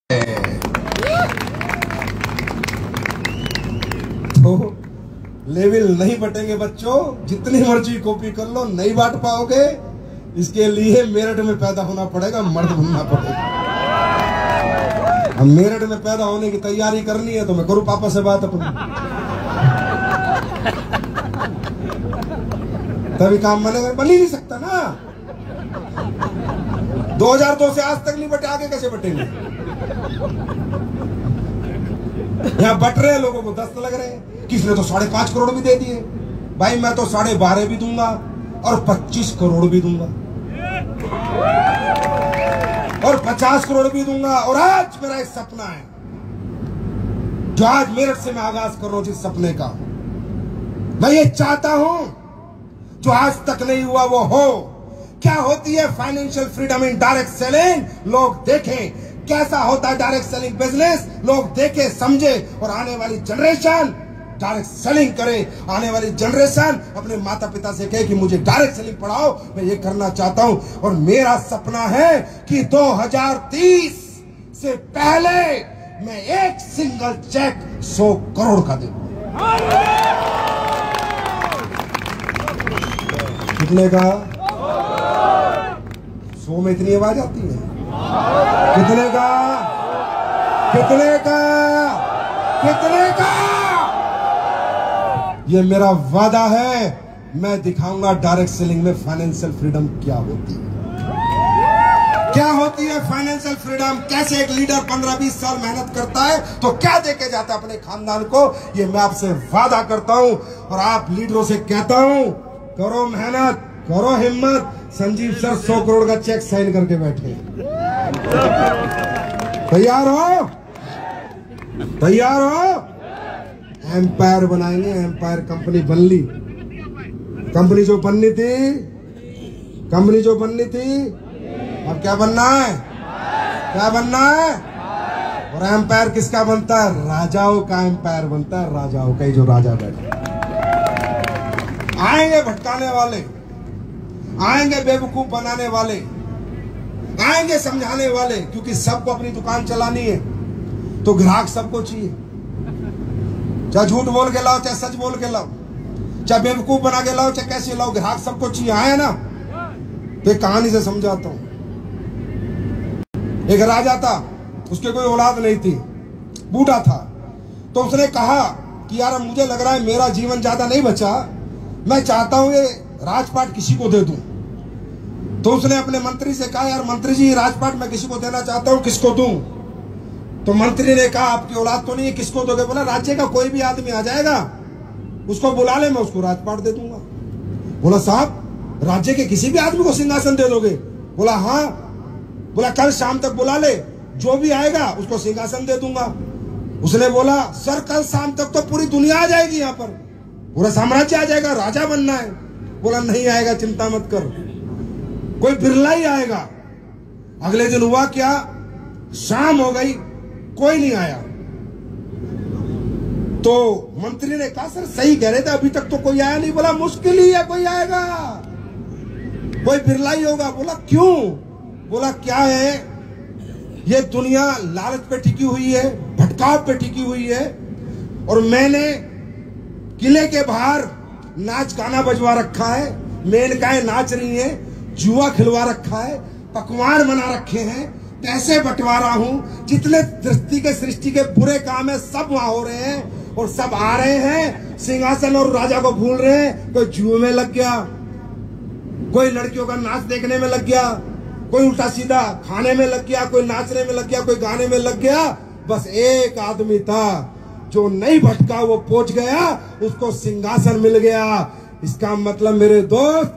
तो लेवल नहीं बटेंगे बच्चों, जितनी मर्जी कॉपी कर लो नहीं बांट पाओगे। इसके लिए मेरठ में पैदा होना पड़ेगा, मर्द बनना पड़ेगा। अब मेरठ में पैदा होने की तैयारी करनी है तो मैं करूं पापा से बात अपनी, तभी काम बनेगा। बन ही नहीं सकता ना। 2002 से आज तक नहीं बटे, आगे कैसे बटेंगे? यहाँ बट रहे लोगों को 10 लग रहे हैं। किसने तो 5.5 करोड़ भी दे दिए। भाई मैं तो 12.5 भी दूंगा और 25 करोड़ भी दूंगा और 50 करोड़ भी दूंगा। और आज मेरा एक सपना है जो आज मेरठ से मैं आगाज कर रहा हूं, जिस सपने का मैं ये चाहता हूं जो आज तक नहीं हुआ वो हो। क्या होती है financial freedom in direct selling, लोग देखें। कैसा होता है डायरेक्ट सेलिंग बिजनेस, लोग देखे समझे और आने वाली जनरेशन डायरेक्ट सेलिंग करे। आने वाली जनरेशन अपने माता पिता से कहे कि मुझे डायरेक्ट सेलिंग पढ़ाओ, मैं ये करना चाहता हूं। और मेरा सपना है कि 2030 से पहले मैं एक सिंगल चेक 100 करोड़ का दूं। कितने का? 100 में इतनी आवाज आती है। कितने का? कितने का? कितने का? ये मेरा वादा है। मैं दिखाऊंगा डायरेक्ट सेलिंग में फाइनेंशियल फ्रीडम क्या होती है। क्या होती है फाइनेंशियल फ्रीडम, कैसे एक लीडर 15-20 साल मेहनत करता है तो क्या देके जाता है अपने खानदान को, ये मैं आपसे वादा करता हूं। और आप लीडरों से कहता हूं, करो मेहनत, करो हिम्मत। संजीव सर 100 करोड़ का चेक साइन करके बैठे। तैयार हो? तैयार हो? एम्पायर बनाएंगे। एम्पायर कंपनी बन ली। कंपनी जो बननी थी, कंपनी जो बननी थी, अब क्या बनना है? क्या बनना है? और एम्पायर किसका बनता है? राजाओं का एम्पायर बनता है। राजाओं का ही, जो राजा बैठे। आएंगे भटकाने वाले, आएंगे बेवकूफ बनाने वाले, आएंगे समझाने वाले, क्योंकि सबको अपनी दुकान चलानी है तो ग्राहक सबको चाहिए। चाहे झूठ बोल के लाओ, चाहे सच बोल के लाओ, चाहे बेवकूफ बना के लाओ, चाहे कैसे लाओ, ग्राहक सबको चाहिए। आए ना? तो एक कहानी से समझाता हूं। एक राजा था, उसके कोई औलाद नहीं थी, बूढ़ा था। तो उसने कहा कि यार मुझे लग रहा है मेरा जीवन ज्यादा नहीं बचा, मैं चाहता हूं ये राजपाट किसी को दे दूं। तो उसने अपने मंत्री से कहा, यार मंत्री जी राजपाट मैं किसी को देना चाहता हूं, किसको दूं? तो मंत्री ने कहा, आपकी औलाद तो नहीं है, किसको दोगे? बोला, राज्य का कोई भी आदमी आ जाएगा, उसको बुला ले, मैं उसको राजपाट दे दूंगा। बोला, साहब राज्य के किसी भी आदमी को सिंहासन दे दोगे? बोला, हाँ। बोला, कल शाम तक बुला ले, जो भी आएगा उसको सिंहासन दे दूंगा। उसने बोला, सर कल शाम तक तो पूरी दुनिया आ जाएगी, यहाँ पर पूरा साम्राज्य आ जाएगा, राजा बनना है। बोला, नहीं आएगा, चिंता मत कर, कोई बिरला ही आएगा। अगले दिन हुआ क्या, शाम हो गई, कोई नहीं आया। तो मंत्री ने कहा, सर सही कह रहे थे, अभी तक तो कोई आया नहीं। बोला, मुश्किल ही है कोई आएगा, कोई बिरला ही होगा। बोला, क्यों? बोला, क्या है, ये दुनिया लालच पे टिकी हुई है, भटकाव पे टिकी हुई है। और मैंने किले के बाहर नाच गाना बजवा रखा है, मेनकाएं नाच रही हैं, जुआ खिलवा रखा है, पकवान बना रखे हैं, पैसे बंटवारा हूं। जितने सृष्टि के बुरे काम है सब वहां हो रहे हैं और सब आ रहे हैं, सिंहासन और राजा को भूल रहे हैं। कोई जुए में लग गया, कोई लड़कियों का नाच देखने में लग गया, कोई उल्टा सीधा खाने में लग गया, कोई नाचने में लग गया, कोई गाने में लग गया। बस एक आदमी था जो नहीं भटका, वो पहुंच गया, उसको सिंहासन मिल गया। इसका मतलब मेरे दोस्त,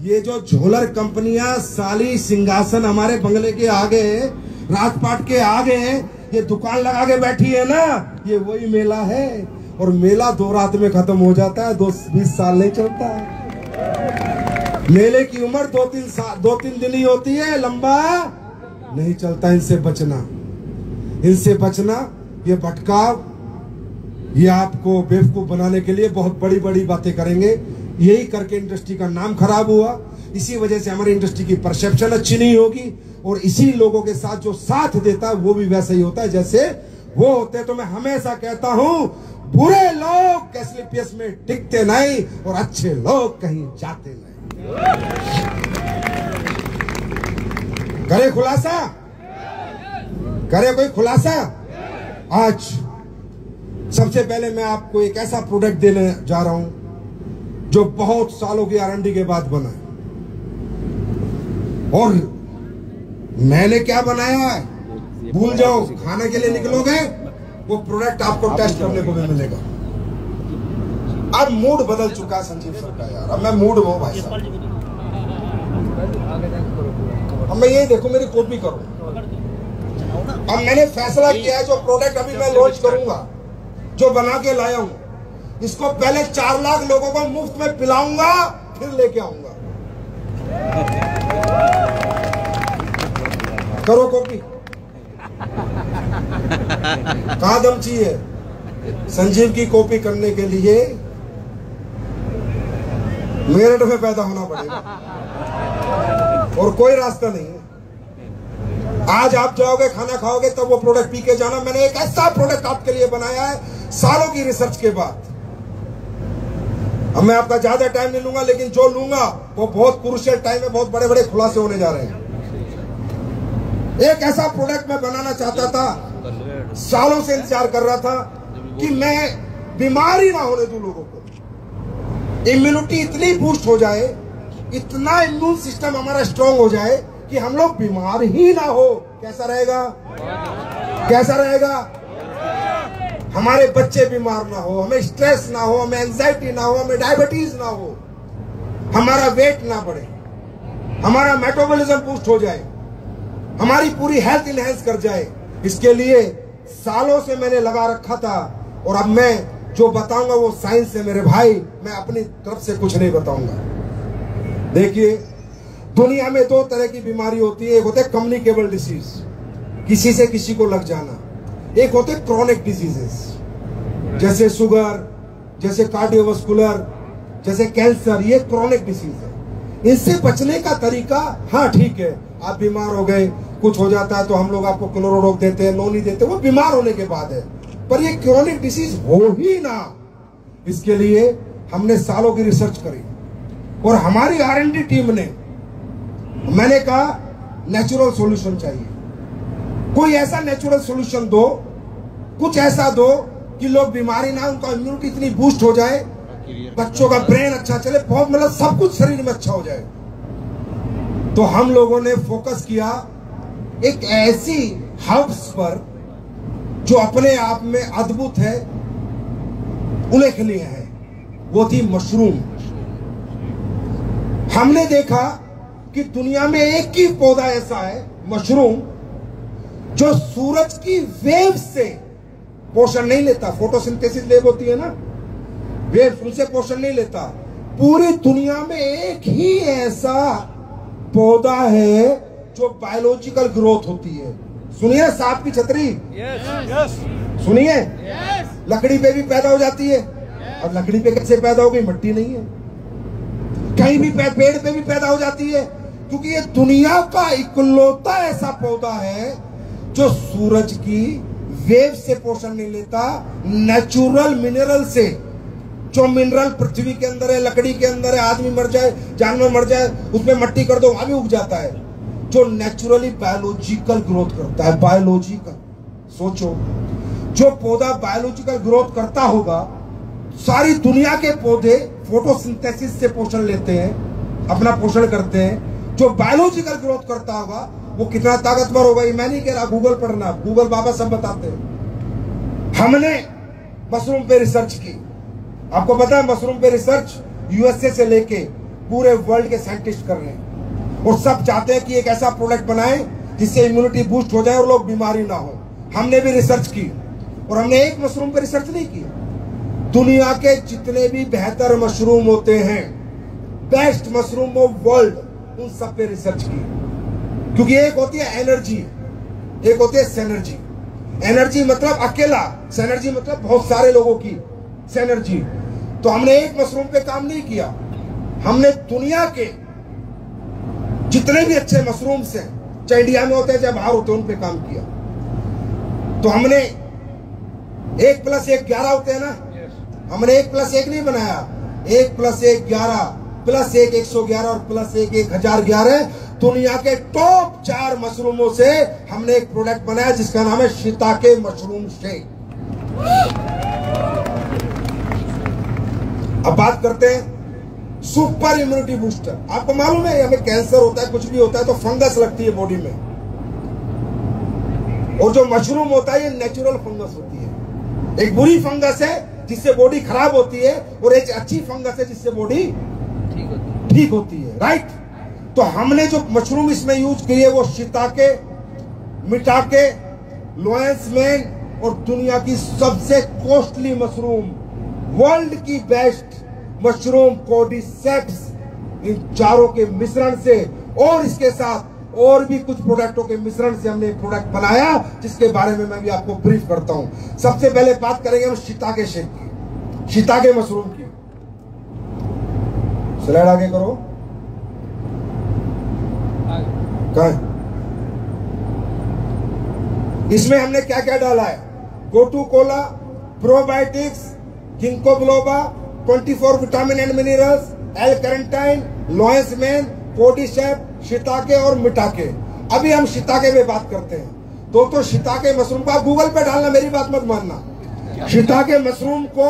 ये जो झोलर कंपनियां साली सिंहासन हमारे बंगले के आगे, राजपाट के आगे ये दुकान लगा के बैठी है ना, ये वही मेला है। और मेला 2 रात में खत्म हो जाता है, 20 साल नहीं चलता है। मेले की उम्र 2-3 दिन ही होती है, लंबा नहीं चलता। इनसे बचना, इनसे बचना। ये भटकाव, ये आपको बेवकूफ बनाने के लिए बहुत बड़ी बड़ी बातें करेंगे। यही करके इंडस्ट्री का नाम खराब हुआ। इसी वजह से हमारी इंडस्ट्री की परसेप्शन अच्छी नहीं होगी। और इसी लोगों के साथ जो साथ देता है वो भी वैसे ही होता है जैसे वो होते। तो मैं हमेशा कहता हूं, बुरे लोग एसलीपीएस में टिकते नहीं और अच्छे लोग कहीं जाते नहीं। करे खुलासा, करे कोई खुलासा। आज सबसे पहले मैं आपको एक ऐसा प्रोडक्ट देने जा रहा हूं जो बहुत सालों की R&D के बाद बना है। और मैंने क्या बनाया है भूल जाओ, खाने के लिए निकलोगे वो प्रोडक्ट आपको टेस्ट करने को भी मिलेगा। अब मूड बदल चुका है संजीव सर का यार, अब मैं मूड हूं भाई साहब। अब मैं ये देखो मेरी कॉपी करो। अब मैंने फैसला किया है जो प्रोडक्ट अभी मैं लॉन्च करूंगा, जो बना के लाया हूं, इसको पहले 4 लाख लोगों को मुफ्त में पिलाऊंगा, फिर लेके आऊंगा। करो कॉपी। कहां दम चाहिए संजीव की कॉपी करने के लिए? मेरठ में पैदा होना पड़ेगा और कोई रास्ता नहीं है। आज आप जाओगे खाना खाओगे तब वो प्रोडक्ट पी के जाना। मैंने एक ऐसा प्रोडक्ट आपके लिए बनाया है सालों की रिसर्च के बाद। अब मैं आपका ज्यादा टाइम नहीं लूंगा, लेकिन जो लूंगा वो बहुत क्रूशियल टाइम में बहुत बड़े बड़े खुलासे होने जा रहे हैं। एक ऐसा प्रोडक्ट मैं बनाना चाहता था, सालों से इंतजार कर रहा था कि मैं बीमारी ना होने दूं लोगों को। इम्यूनिटी इतनी बूस्ट हो जाए, इतना इम्यून सिस्टम हमारा स्ट्रांग हो जाए कि हम लोग बीमार ही ना हो। कैसा रहेगा? कैसा रहेगा? हमारे बच्चे बीमार ना हो, हमें स्ट्रेस ना हो, हमें एंजाइटी ना हो, हमें डायबिटीज ना हो, हमारा वेट ना बढ़े, हमारा मेटाबॉलिज्म बूस्ट हो जाए, हमारी पूरी हेल्थ इनहेंस कर जाए। इसके लिए सालों से मैंने लगा रखा था और अब मैं जो बताऊंगा वो साइंस है मेरे भाई। मैं अपनी तरफ से कुछ नहीं बताऊंगा। देखिए, दुनिया में 2 तरह की बीमारी होती है। एक होते कम्युनिकेबल डिसीज, किसी से किसी को लग जाना। एक होते क्रॉनिक डिजीजेस, जैसे शुगर, जैसे कार्डियोवास्कुलर, जैसे कैंसर। ये क्रॉनिक डिसीज है। इनसे बचने का तरीका, हाँ ठीक है, आप बीमार हो गए, कुछ हो जाता है तो हम लोग आपको क्लोरोडॉक देते हैं, नोनी देते हैं, वो बीमार होने के बाद है। पर ये क्रॉनिक डिसीज हो ही ना, इसके लिए हमने सालों की रिसर्च करी और हमारी R&D टीम ने, मैंने कहा नेचुरल सॉल्यूशन चाहिए। कोई ऐसा नेचुरल सॉल्यूशन दो, कुछ ऐसा दो कि लोग बीमारी ना, उनका इम्यूनिटी इतनी बूस्ट हो जाए, बच्चों का ब्रेन अच्छा चले, बहुत मतलब सब कुछ शरीर में अच्छा हो जाए। तो हम लोगों ने फोकस किया एक ऐसी हर्ब्स पर जो अपने आप में अद्भुत है, उल्लेखनीय है। वो थी मशरूम। हमने देखा कि दुनिया में एक ही पौधा ऐसा है, मशरूम, जो सूरज की वेव से पोषण नहीं लेता। फोटोसिंथेसिस वेव होती है ना, वेव, उनसे पोषण नहीं लेता। पूरी दुनिया में एक ही ऐसा पौधा है जो बायोलॉजिकल ग्रोथ होती है। सुनिए सांप की छतरी, सुनिए, लकड़ी पे भी पैदा हो जाती है। और लकड़ी पे कैसे पैदा हो गई? मिट्टी नहीं है। कहीं भी पेड़ पे भी पैदा हो जाती है, क्योंकि ये दुनिया का इकलौता ऐसा पौधा है जो सूरज की वेव से पोषण नहीं लेता, नेचुरल मिनरल से। जो मिनरल पृथ्वी के अंदर है, लकड़ी के अंदर है, आदमी मर जाए, जानवर मर जाए, उसमें मट्टी कर दो, वहां भी उग जाता है। जो नेचुरली बायोलॉजिकल ग्रोथ करता है, बायोलॉजिकल। सोचो, जो पौधा बायोलॉजिकल ग्रोथ करता होगा, सारी दुनिया के पौधे फोटोसिंथेसिस से पोषण लेते हैं, अपना पोषण करते हैं। जो बायोलॉजिकल ग्रोथ करता होगा वो कितना ताकतवर होगा, ये मैं नहीं कह रहा, गूगल पढ़ना, गूगल बाबा सब बताते हैं। हमने मशरूम पे रिसर्च की। आपको पता है मशरूम पे रिसर्च USA से लेके पूरे वर्ल्ड के साइंटिस्ट कर रहे हैं और सब चाहते हैं कि एक ऐसा प्रोडक्ट बनाए जिससे इम्यूनिटी बूस्ट हो जाए और लोग बीमारी ना हो। हमने भी रिसर्च की और हमने एक मशरूम पे रिसर्च नहीं की, दुनिया के जितने भी बेहतर मशरूम होते हैं, बेस्ट मशरूम ऑफ वर्ल्ड, उन सब पे रिसर्च की। क्योंकि एक होती है एनर्जी, एक होती है सेनर्जी। एनर्जी मतलब अकेला, सेनर्जी मतलब बहुत सारे लोगों की सेनर्जी। तो हमने एक मशरूम पे काम नहीं किया, हमने दुनिया के जितने भी अच्छे मशरूम्स हैं चाहे इंडिया में होते हैं चाहे बाहर होते हैं, उन पे काम किया। तो हमने 1+1 11 होते हैं ना, हमने 1+1 नहीं बनाया, 1+1 11 +1 111 और +1 1011। दुनिया के टॉप 4 मशरूमों से हमने एक प्रोडक्ट बनाया जिसका नाम है शिताके मशरूम शेक। अब बात करते हैं सुपर इम्यूनिटी बूस्टर। आपको मालूम है हमें कैंसर होता है, कुछ भी होता है तो फंगस लगती है बॉडी में, और जो मशरूम होता है ये नेचुरल फंगस होती है। एक बुरी फंगस है जिससे बॉडी खराब होती है, और एक अच्छी फंगस है जिससे बॉडी ठीक होती है, राइट। तो हमने जो मशरूम इसमें यूज किए वो शिताके, मिटाके, लोयंस मैन और दुनिया की सबसे कॉस्टली मशरूम, वर्ल्ड की बेस्ट मशरूम कोर्डिसेप्स, इन चारों के मिश्रण से और इसके साथ और भी कुछ प्रोडक्टों के मिश्रण से हमने एक प्रोडक्ट बनाया जिसके बारे में मैं भी आपको ब्रीफ करता हूं। सबसे पहले बात करेंगे हम शिताके शेक की, शिताके मशरूम की। स्लाइड आगे करो। इसमें हमने क्या क्या डाला है? Gotu kola, probiotics, ginkgo biloba, 24 vitamin and minerals, L carnitine, lion's mane, cordyceps, shiitake और मिटाके। अभी हम शिताके में बात करते हैं। तो शिताके मशरूम को आप गूगल पे डालना, मेरी बात मत मानना। शिताके मशरूम को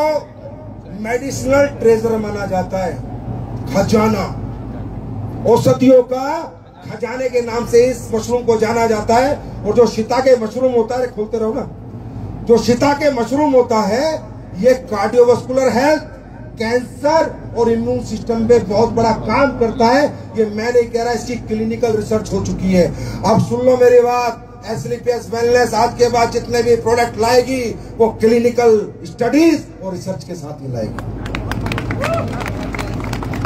मेडिसिनल ट्रेजर माना जाता है, खजाना, औषधियों का खजाने के नाम से इस मशरूम को जाना जाता है। और जो शिताके मशरूम होता है, खोलते रहो ना, जो शिताके मशरूम होता है ये कार्डियोवास्कुलर हेल्थ, कैंसर और इम्यून सिस्टम पे बहुत बड़ा काम करता है। ये मैं नहीं कह रहा, इसकी क्लिनिकल रिसर्च हो चुकी है। अब सुन लो मेरी बात, एसलीपीएस वेलनेस आज के बाद जितने भी प्रोडक्ट लाएगी वो क्लिनिकल स्टडीज और रिसर्च के साथ ही लाएगी,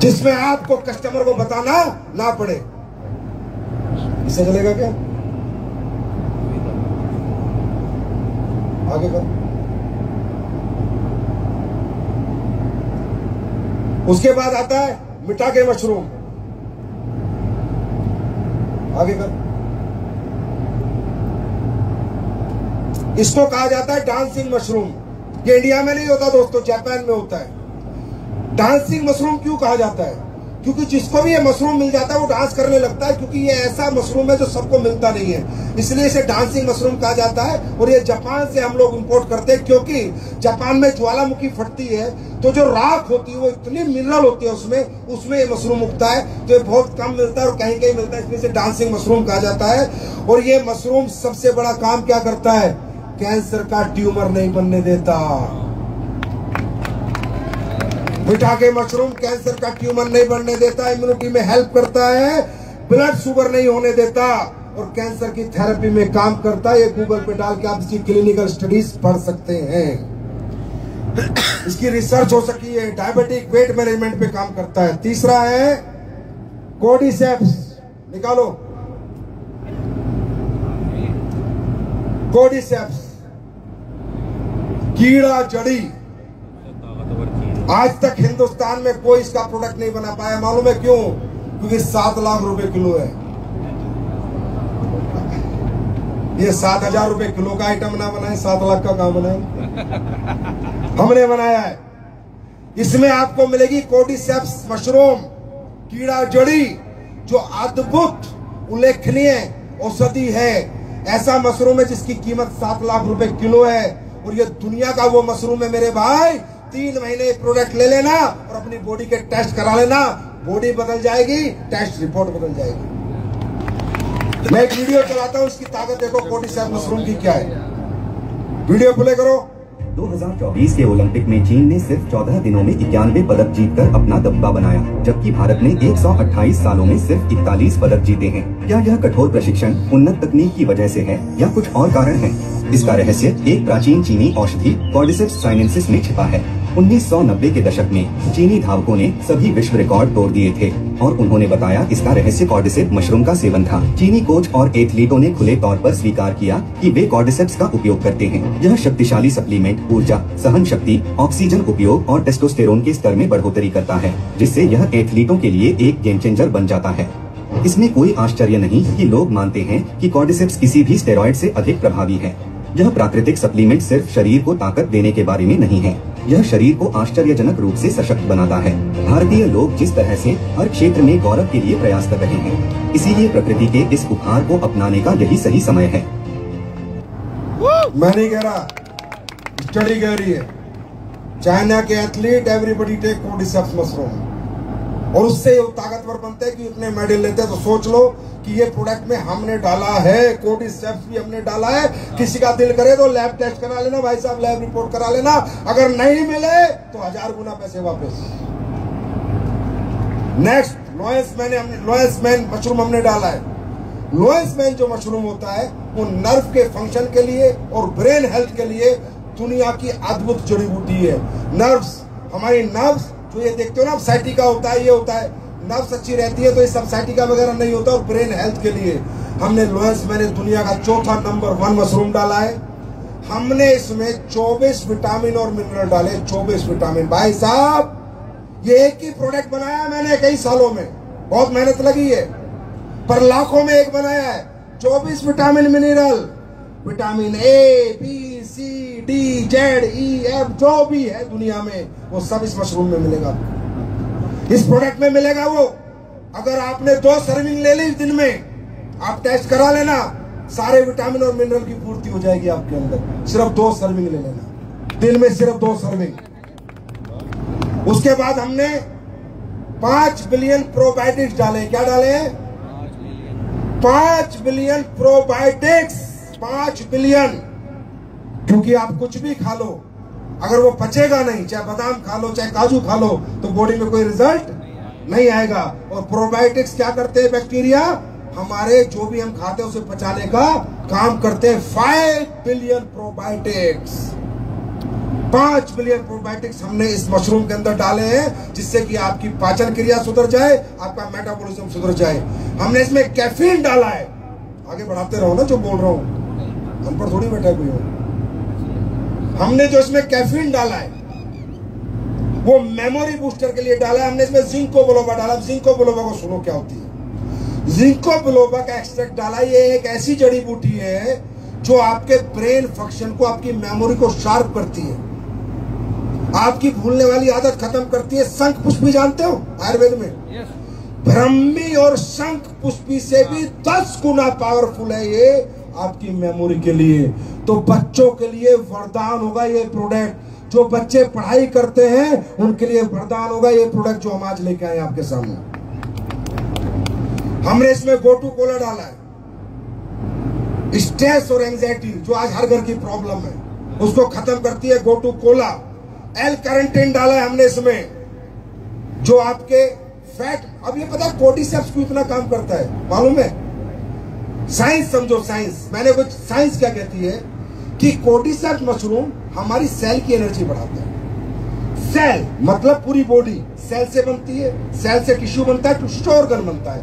जिसमें आपको कस्टमर को बताना ना पड़े। इससे चलेगा क्या? आगे कर। उसके बाद आता है मिटाके मशरूम, आगे कर। इसको कहा जाता है डांसिंग मशरूम। ये इंडिया में नहीं होता दोस्तों, जापान में होता है। डांसिंग मशरूम क्यों कहा जाता है? क्योंकि जिसको भी ये मशरूम मिल जाता है वो डांस करने लगता है, क्योंकि ये ऐसा मशरूम है जो सबको मिलता नहीं है, इसलिए इसे डांसिंग मशरूम कहा जाता है। और ये जापान से हम लोग इंपोर्ट करते हैं, क्योंकि जापान में ज्वालामुखी फटती है तो जो राख होती है वो इतनी मिनरल होती है उसमें ये मशरूम उगता है, तो ये बहुत कम मिलता है और कहीं कहीं मिलता है, इसलिए इसे डांसिंग मशरूम कहा जाता है। और ये मशरूम सबसे बड़ा काम क्या करता है? कैंसर का ट्यूमर नहीं बनने देता। मिटाके मशरूम कैंसर का ट्यूमर नहीं बनने देता, इम्यूनिटी में हेल्प करता है, ब्लड शुगर नहीं होने देता और कैंसर की थेरेपी में काम करता है। ये गूगल पे डाल के आप इसकी क्लिनिकल स्टडीज पढ़ सकते हैं, इसकी रिसर्च हो सकी है। डायबिटिक वेट मैनेजमेंट पे काम करता है। तीसरा है कोर्डिसेप्स, निकालो कोर्डिसेप्स, कीड़ा जड़ी। आज तक हिंदुस्तान में कोई इसका प्रोडक्ट नहीं बना पाया, मालूम है क्यों? क्योंकि 7 लाख रुपए किलो है। ये 7,000 रुपए किलो का आइटम ना बनाए, 7 लाख का काम बनाए, हमने बनाया है। इसमें आपको मिलेगी कोर्डिसेप्स मशरूम, कीड़ा जड़ी, जो अद्भुत उल्लेखनीय औषधि है। ऐसा मशरूम है जिसकी कीमत 7 लाख रुपए किलो है, और ये दुनिया का वो मशरूम है मेरे भाई। 3 महीने प्रोडक्ट ले लेना और अपनी बॉडी के टेस्ट करा लेना, बॉडी बदल जाएगी, टेस्ट रिपोर्ट बदल जाएगी। मैं एक वीडियो चलाता हूं, इसकी ताकत देखो कोर्डिसेप्स मशरूम की क्या है। वीडियो प्ले करो। 2024 के ओलंपिक में चीन ने सिर्फ 14 दिनों में 91 पदक जीतकर अपना दबदबा बनाया, जबकि भारत ने 128 सालों में सिर्फ 41 पदक जीते हैं। क्या यह कठोर प्रशिक्षण, उन्नत तकनीक की वजह से है या कुछ और कारण है? इसका रहस्य एक प्राचीन चीनी औषधि कॉर्डिसेप्स चाइनेंसिस में छिपा है। 1990 के दशक में चीनी धावकों ने सभी विश्व रिकॉर्ड तोड़ दिए थे और उन्होंने बताया इसका रहस्य कॉर्डिसेप्स मशरूम का सेवन था। चीनी कोच और एथलीटों ने खुले तौर पर स्वीकार किया कि वे कॉर्डिसेप्स का उपयोग करते हैं। यह शक्तिशाली सप्लीमेंट ऊर्जा, सहन शक्ति, ऑक्सीजन उपयोग और टेस्टोस्टेरोन के स्तर में बढ़ोतरी करता है, जिससे यह एथलीटों के लिए एक गेम चेंजर बन जाता है। इसमें कोई आश्चर्य नहीं कि लोग मानते हैं कि कॉर्डिसेप्स किसी भी स्टेरॉइड से अधिक प्रभावी है। यह प्राकृतिक सप्लीमेंट सिर्फ शरीर को ताकत देने के बारे में नहीं है, यह शरीर को आश्चर्यजनक रूप से सशक्त बनाता है। भारतीय लोग जिस तरह से हर क्षेत्र में गौरव के लिए प्रयास कर रहे हैं, इसीलिए प्रकृति के इस उपहार को अपनाने का यही सही समय है। मैं नहीं कह रहा, स्टडी कह रही है। चाइना के athlete everybody take cordyceps mushroom और उससे वो ताकतवर बनते हैं कि इतने मेडल लेते हैं। तो सोच लो कि ये प्रोडक्ट में हमने डाला है, कॉर्डिसेप्स भी हमने डाला है। किसी का दिल करे तो लैब टेस्ट करा लेना भाई साहब, लैब रिपोर्ट करा लेना। अगर नहीं मिले तो 1000 गुना पैसे वापस। नेक्स्ट लोएस्ट मैन मशरूम हमने डाला है। लोएस्ट मैन जो मशरूम होता है वो नर्व के फंक्शन के लिए और ब्रेन हेल्थ के लिए दुनिया की अद्भुत जड़ी बूटी है। नर्व्स, हमारी नर्व्स जो ये देखते हो ना, साइटिका होता है, ये होता है, नर्व्स अच्छी रहती है तो ये सब साइटिका वगैरह नहीं होता। और ब्रेन हेल्थ के लिए हमने लोएस्ट मैंने दुनिया का चौथा नंबर 1 मशरूम डाला है। हमने इसमें 24 विटामिन और मिनरल डाले। 24 विटामिन भाई साहब, ये एक ही प्रोडक्ट बनाया मैंने कई सालों में, बहुत मेहनत लगी है, पर लाखों में एक बनाया है। 24 vitamin mineral, vitamin A, B, C, D, Z, E, F, जो भी है दुनिया में वो सब इस मशरूम में मिलेगा, इस प्रोडक्ट में मिलेगा। वो अगर आपने 2 सर्विंग ले ली दिन में, आप टेस्ट करा लेना, सारे विटामिन और मिनरल की पूर्ति हो जाएगी आपके अंदर। सिर्फ 2 सर्विंग ले लेना दिन में, सिर्फ 2 सर्विंग। उसके बाद हमने 5 बिलियन प्रोबायोटिक्स डाले। क्या डाले? 5 बिलियन प्रोबायोटिक्स, 5 बिलियन। क्योंकि आप कुछ भी खा लो, अगर वो पचेगा नहीं, चाहे बादाम खा लो, चाहे काजू खा लो, तो बॉडी में कोई रिजल्ट नहीं आएगा। और प्रोबायोटिक्स क्या करते हैं? बैक्टीरिया हमारे जो भी हम खाते हैं उसे पचाने का काम करते हैं। 5 बिलियन प्रोबायोटिक्स, 5 बिलियन प्रोबायोटिक्स हमने इस मशरूम के अंदर डाले हैं, जिससे कि आपकी पाचन क्रिया सुधर जाए, आपका मेटाबॉलिज्म सुधर जाए। हमने इसमें कैफीन डाला है। आगे बढ़ाते रहो ना, जो बोल रहा हूं, हम पर थोड़ी बैठा कोई हो। हमने जो इसमें कैफीन डाला है वो मेमोरी बूस्टर के लिए डाला है। हमने इसमें जिंको बिलोबा डाला। जिंको बिलोबा को सुनो क्या होती है। जिंको बिलोबा का एक्सट्रैक्ट डाला। ये एक ऐसी जड़ी बूटी है जो आपके ब्रेन फंक्शन को, आपकी मेमोरी को शार्प करती है, आपकी भूलने वाली आदत खत्म करती है। शंख पुष्पी जानते हो आयुर्वेद में? ब्रह्मी और शंख पुष्पी से भी 10 गुना पावरफुल है ये आपकी मेमोरी के लिए। तो बच्चों के लिए वरदान होगा ये प्रोडक्ट। जो बच्चे पढ़ाई करते हैं उनके लिए वरदान होगा ये प्रोडक्ट जो हम आज लेके आए आपके सामने। हमने इसमें गोटू कोला डाला है। स्ट्रेस और एंजाइटी जो आज हर घर की प्रॉब्लम है उसको खत्म करती है गोटू कोला। L-कार्निटीन डाला है हमने इसमें, जो आपके फैट, अब ये पता है कॉर्डिसेप्स क्यों इतना काम करता है मालूम है? साइंस समझो, साइंस। मैंने कुछ साइंस क्या कहती है कि कॉर्डिसेप्स मशरूम हमारी सेल की एनर्जी बढ़ाता है। सेल मतलब पूरी बॉडी सेल से बनती है, सेल से टिश्यू बनता है, टिश्यू ऑर्गन बनता है।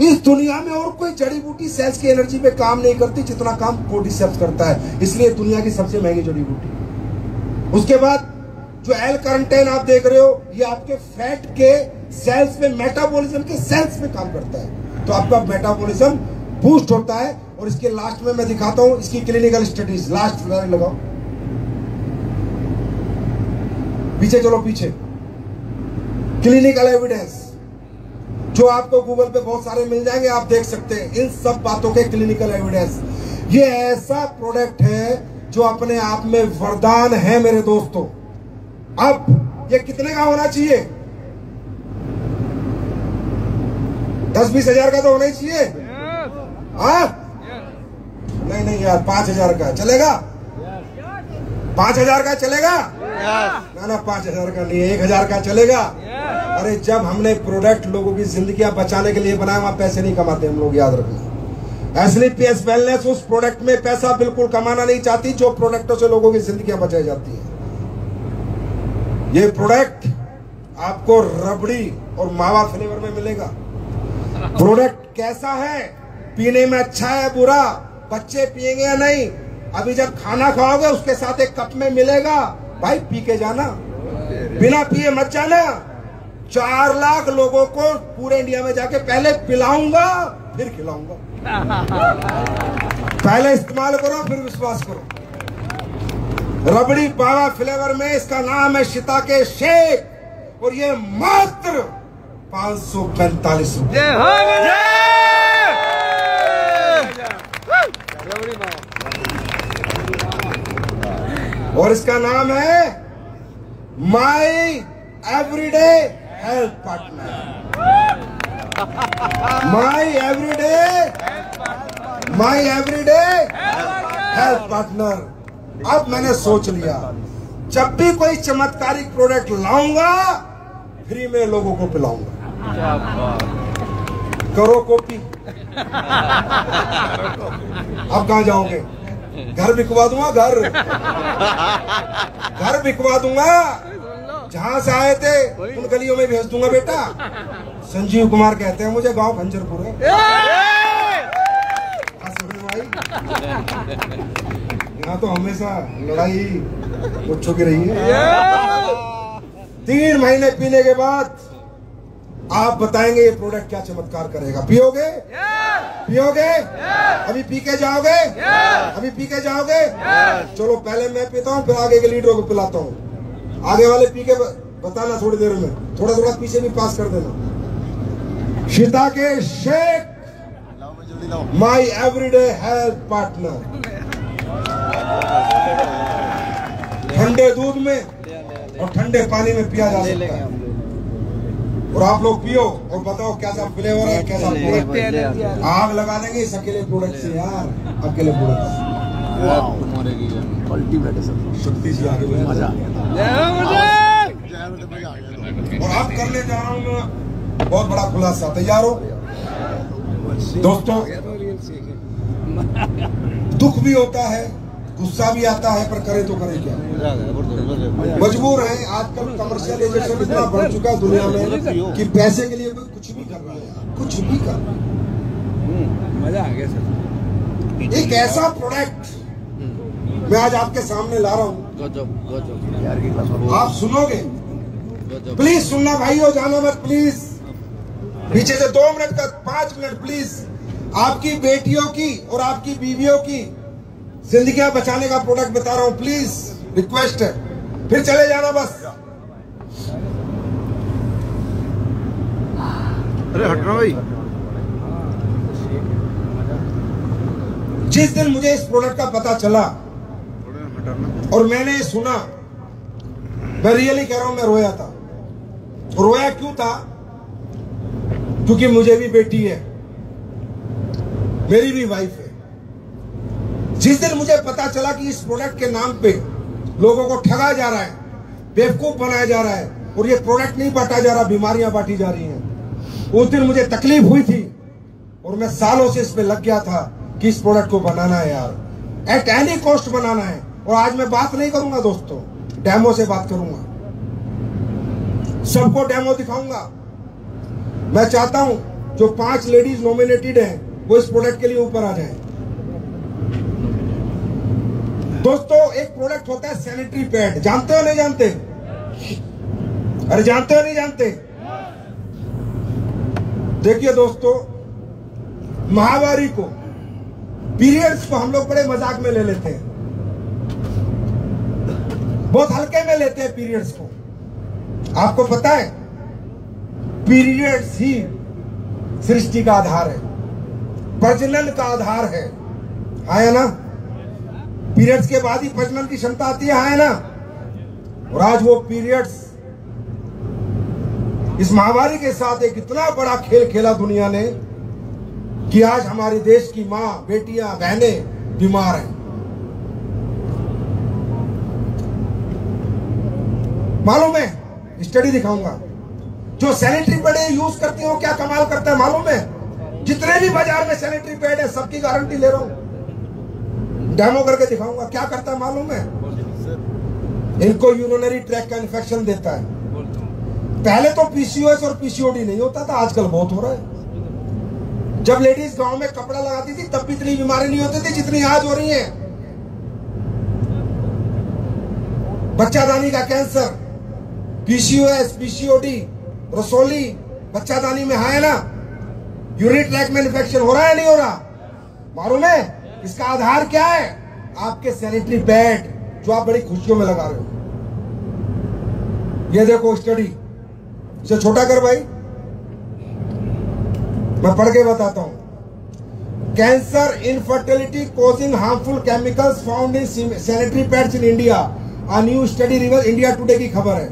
इस दुनिया में और कोई जड़ी बूटी सेल्स की एनर्जी पे काम नहीं करती जितना काम कॉर्डिसेप्स करता है, इसलिए दुनिया की सबसे महंगी जड़ी बूटी। उसके बाद जो L-कार्निटीन आप देख रहे हो, ये आपके फैट के सेल्स में, मेटाबॉलिज्म के सेल्स में काम करता है, तो आपका मेटाबॉलिज्म बूस्ट होता है। और इसके लास्ट में मैं दिखाता हूं इसकी क्लिनिकल स्टडीज। लास्ट स्लाइड लगाओ, पीछे चलो, पीछे। क्लिनिकल एविडेंस जो आपको गूगल पे बहुत सारे मिल जाएंगे, आप देख सकते हैं इन सब बातों के क्लिनिकल एविडेंस। ये ऐसा प्रोडक्ट है जो अपने आप में वरदान है मेरे दोस्तों। अब ये कितने का होना चाहिए? 10-20 हजार का तो होना ही चाहिए। हाँ? नहीं यार, 5,000 का चलेगा? 5,000 का चलेगा? ना 5,000 का नहीं, 1,000 का चलेगा। अरे जब हमने प्रोडक्ट लोगों की जिंदगियां बचाने के लिए बनाया, वहां पैसे नहीं कमाते हम लोग, याद रखना। एसलीपीएस वेलनेस उस प्रोडक्ट में पैसा बिल्कुल कमाना नहीं चाहती जो प्रोडक्टों से लोगों की जिंदगियां बचाई जाती है। ये प्रोडक्ट आपको रबड़ी और मावा फ्लेवर में मिलेगा। प्रोडक्ट कैसा है? पीने में अच्छा है, बुरा? बच्चे पिएंगे या नहीं? अभी जब खाना खाओगे उसके साथ एक कप में मिलेगा, भाई पी के जाना, बिना पिए मत जाना। 4 लाख लोगों को पूरे इंडिया में जाके पहले पिलाऊंगा फिर खिलाऊंगा। पहले इस्तेमाल करो फिर विश्वास करो। रबड़ी बाबा फ्लेवर में इसका नाम है शिताके शेक और ये मात्र 545 रुपए। और इसका नाम है माई एवरीडे हेल्थ पार्टनर। माई एवरीडे हेल्थ पार्टनर। अब मैंने सोच लिया जब भी कोई चमत्कारिक प्रोडक्ट लाऊंगा फ्री में लोगों को पिलाऊंगा। करो कॉपी। अब कहां जाओगे? घर बिकवा दूंगा। घर बिकवा दूंगा। जहां से आए थे उन गलियों में भेज दूंगा बेटा। संजीव कुमार कहते हैं मुझे, गांव खंजरपुर है। यहाँ तो हमेशा लड़ाई मुच्छों की रही है। 3 महीने पीने के बाद आप बताएंगे ये प्रोडक्ट क्या चमत्कार करेगा। पियोगे? पियोगे? अभी पी के जाओगे? अभी पी के जाओगे? चलो पहले मैं पीता हूँ फिर आगे के लीडरों को पिलाता हूँ। आगे वाले पी के बताना थोड़ी देर में, थोड़ा थोड़ा पीछे भी पास कर देना। शिताके शेक माई एवरीडे हेल्थ पार्टनर। ठंडे दूध में और ठंडे पानी में पिया जा सकता है। और आप लोग पियो और बताओ कैसा फ्लेवर है, कैसा प्रोडक्ट। आग लगा देंगे इस अकेले प्रोडक्ट से यार। अकेले प्रोडक्ट शक्ति से आगे और अब करने जा रहा हूं मैं बहुत बड़ा खुलासा। तैयार हो दोस्तों? दुख भी होता है, गुस्सा भी आता है, पर करे तो करे क्या? मजबूर है। आजकल कमर्शियलाइजेशन इतना बढ़ चुका है दुनिया में कि पैसे के लिए कोई कुछ भी कर रहा है, कुछ भी कर रहा है। मजा आ गया सर। एक ऐसा प्रोडक्ट मैं आज आपके सामने ला रहा हूँ, आप सुनोगे? प्लीज सुनना भाइयों, जाना मत प्लीज। पीछे से 2 मिनट का 5 मिनट प्लीज। आपकी बेटियों की और आपकी बीवियों की जिंदगियां बचाने का प्रोडक्ट बता रहा हूं, प्लीज रिक्वेस्ट है। फिर चले जाना बस। अरे हटना भाई। जिस दिन मुझे इस प्रोडक्ट का पता चला और मैंने सुना, मैं रियली कह रहा हूं, मैं रोया था। रोया क्यों था? क्योंकि मुझे भी बेटी है, मेरी भी वाइफ है। जिस दिन मुझे पता चला कि इस प्रोडक्ट के नाम पे लोगों को ठगा जा रहा है, बेवकूफ बनाया जा रहा है और ये प्रोडक्ट नहीं बांटा जा रहा, बीमारियां बांटी जा रही हैं, उस दिन मुझे तकलीफ हुई थी और मैं सालों से इस पे लग गया था कि इस प्रोडक्ट को बनाना है यार, एट एनी कॉस्ट बनाना है। और आज मैं बात नहीं करूंगा दोस्तों, डेमो से बात करूंगा, सबको डेमो दिखाऊंगा। मैं चाहता हूं जो 5 लेडीज नॉमिनेटेड हैं वो इस प्रोडक्ट के लिए ऊपर आ जाएं। दोस्तों एक प्रोडक्ट होता है सैनिटरी पैड, जानते हो नहीं जानते? अरे जानते हो नहीं जानते? देखिए दोस्तों, महावारी को, पीरियड्स को हम लोग बड़े मजाक में ले लेते हैं, बहुत हल्के में लेते हैं पीरियड्स को। आपको पता है पीरियड्स ही सृष्टि का आधार है, प्रजनन का आधार है ना? पीरियड्स के बाद ही प्रजनन की क्षमता आती है ना? और आज वो पीरियड्स इस महामारी के साथ एक इतना बड़ा खेल खेला दुनिया ने कि आज हमारे देश की मां, बेटियां, बहनें बीमार हैं। मालूम है, स्टडी दिखाऊंगा, जो सैनिटरी पैड यूज करती हो क्या कमाल करता है मालूम है? जितने भी बाजार में सैनिटरी पैड है सबकी गारंटी ले रहा हूं, डेमो करके दिखाऊंगा। क्या करता है मालूम है? इनको यूरिनरी ट्रैक का इन्फेक्शन देता है। पहले तो पीसीओएस और पीसीओडी नहीं होता था, आजकल बहुत हो रहा है। जब लेडीज गांव में कपड़ा लगाती थी तब भी इतनी बीमारी नहीं होती थी जितनी आज हो रही है। बच्चादानी का कैंसर, पीसीओएस, पीसीओडी, रसौली बच्चादानी में है ना, यूरिनरी ट्रैक्ट में इन्फेक्शन हो रहा है नहीं हो रहा, मालूम है? इसका आधार क्या है? आपके सैनिटरी पैड जो आप बड़ी खुशियों में लगा रहे हो। ये देखो स्टडी, इसे छोटा कर भाई, मैं पढ़ के बताता हूं। Cancer infertility causing harmful chemicals found in sanitary pads in India, a new study reveals, India today की खबर है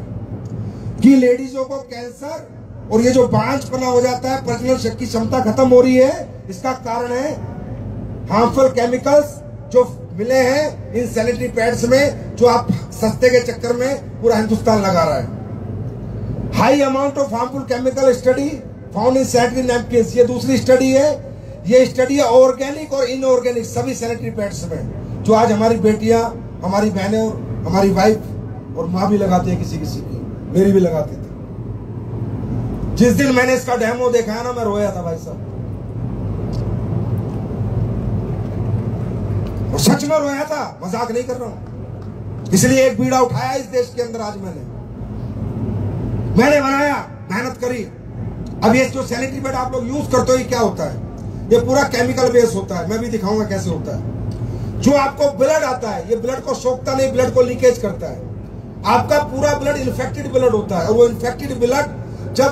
कि लेडीजों को कैंसर और ये जो बांझपना हो जाता है, प्रजनन शक्ति की क्षमता खत्म हो रही है, इसका कारण है हार्मफुल केमिकल्स जो मिले हैं इन सैनिटरी पैड्स में, जो आप सस्ते के चक्कर में पूरा हिंदुस्तान लगा रहा है। High amount of harmful chemical study found in sanitary napkins, ये दूसरी स्टडी है। ये स्टडी है ऑर्गेनिक और इनऑर्गेनिक सभी सैनिटरी पैड्स में, जो आज हमारी बेटियां, हमारी बहनें और हमारी वाइफ और माँ भी लगाती है, किसी किसी की, मेरी भी लगाती थी। जिस दिन मैंने इसका डेमो देखा है ना, मैं रोया था भाई साहब, और सच में रोया था, मजाक नहीं कर रहा हूं। इसलिए एक बीड़ा उठाया इस देश के अंदर आज मैंने बनाया, मेहनत करी। अब ये जो सैनिटरी पैड आप लोग यूज करते हो, ये क्या होता है? ये पूरा केमिकल बेस होता है, मैं भी दिखाऊंगा कैसे होता है। जो आपको ब्लड आता है, ये ब्लड को सोखता नहीं, ब्लड को लीकेज करता है। आपका पूरा ब्लड इन्फेक्टेड ब्लड होता है, और वो इन्फेक्टेड ब्लड जब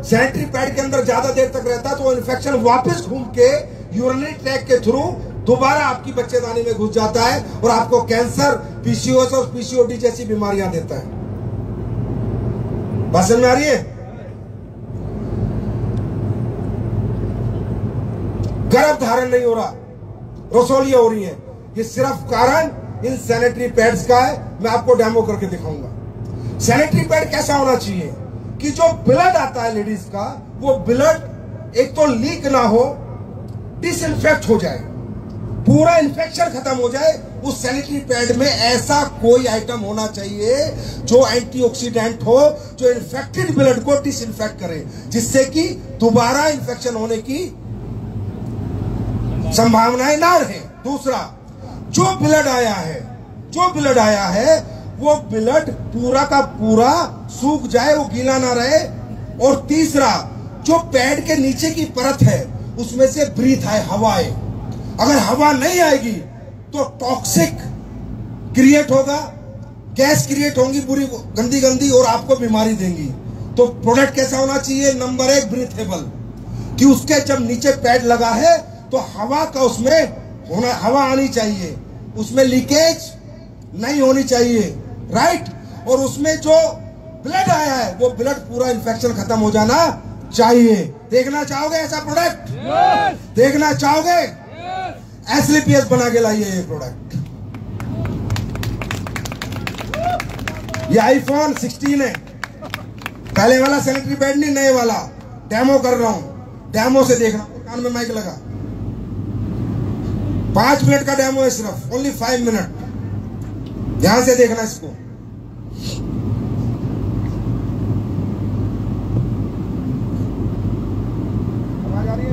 सैनिटरी पैड के अंदर ज्यादा देर तक रहता है तो वो इन्फेक्शन वापस घूम के यूरिनरी ट्रैक्ट के थ्रू दोबारा आपकी बच्चेदानी में घुस जाता है और आपको कैंसर, पीसीओएस और पीसीओडी जैसी बीमारियां देता है। बात समझ में आ रही है? गर्भ धारण नहीं हो रहा, रसौलियां हो रही है, ये सिर्फ कारण इन सैनिटरी पैड्स का है। मैं आपको डेमो करके दिखाऊंगा। सैनिटरी पैड कैसा होना चाहिए कि जो ब्लड आता है लेडीज का, वो ब्लड एक तो लीक ना हो, डिसइंफेक्ट हो जाए, पूरा इन्फेक्शन खत्म हो जाए। उस सैनिटरी पैड में ऐसा कोई आइटम होना चाहिए जो एंटीऑक्सीडेंट हो, जो इन्फेक्टेड ब्लड को डिसइंफेक्ट करे, जिससे कि दोबारा इन्फेक्शन होने की संभावनाएं ना रहे। दूसरा, जो ब्लड आया है वो ब्लड पूरा का पूरा सूख जाए, वो गीला ना रहे। और तीसरा, जो पैड के नीचे की परत है उसमें से ब्रीथ आए, हवा आए। अगर हवा नहीं आएगी तो टॉक्सिक क्रिएट होगा, गैस क्रिएट होंगी बुरी गंदी गंदी, और आपको बीमारी देंगी। तो प्रोडक्ट कैसा होना चाहिए? नंबर 1 ब्रीथेबल, कि उसके जब नीचे पैड लगा है तो हवा का उसमें होना, हवा आनी चाहिए, उसमें लीकेज नहीं होनी चाहिए, राइट। और उसमें जो ब्लड आया है वो ब्लड पूरा इन्फेक्शन खत्म हो जाना चाहिए। देखना चाहोगे ऐसा प्रोडक्ट? देखना चाहोगे? एसलीपीएस बना के लाइए ये प्रोडक्ट। ये आईफोन 16 है, पहले वाला सैनिटरी पैड नहीं, नए वाला डेमो कर रहा हूं। डेमो से देखना, कान में माइक लगा, 5 मिनट का डेमो है सिर्फ, ओनली 5 मिनट। ध्यान से देखना इसको। आवाज आ रही है?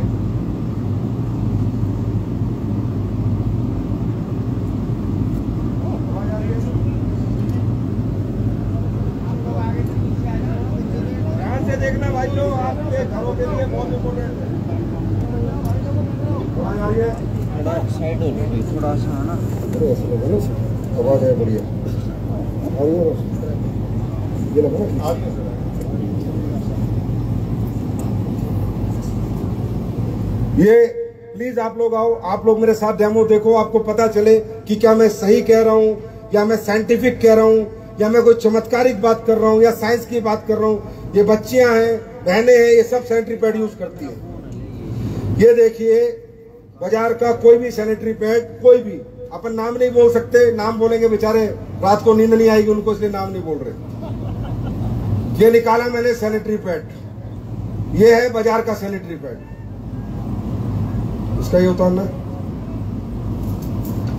आवाज आ रही है? ध्यान से देखना भाइयों, आपके घरों के लिए बहुत इम्पोर्टेंट है। आवाज आ रही है? साइड हो गई थोड़ा सा, है ना? आवाज है बढ़िया। ये लगा ना, ये प्लीज आप लोग आओ, आप लोग मेरे साथ डेमो देखो, आपको पता चले कि क्या मैं सही कह रहा हूं या मैं साइंटिफिक कह रहा हूं या मैं कोई चमत्कारिक बात कर रहा हूं या साइंस की बात कर रहा हूं। ये बच्चियां हैं, बहनें हैं, ये सब सैनिटरी पैड यूज करती हैं। ये देखिए, बाजार का कोई भी सैनिटरी पैड, कोई भी, अपन नाम नहीं बोल सकते, नाम बोलेंगे बेचारे रात को नींद नहीं आएगी उनको, इसलिए नाम नहीं बोल रहे। ये निकाला मैंने सैनिटरी पैड, ये है बाजार का सैनिटरी पैड, इसका ये उतारना,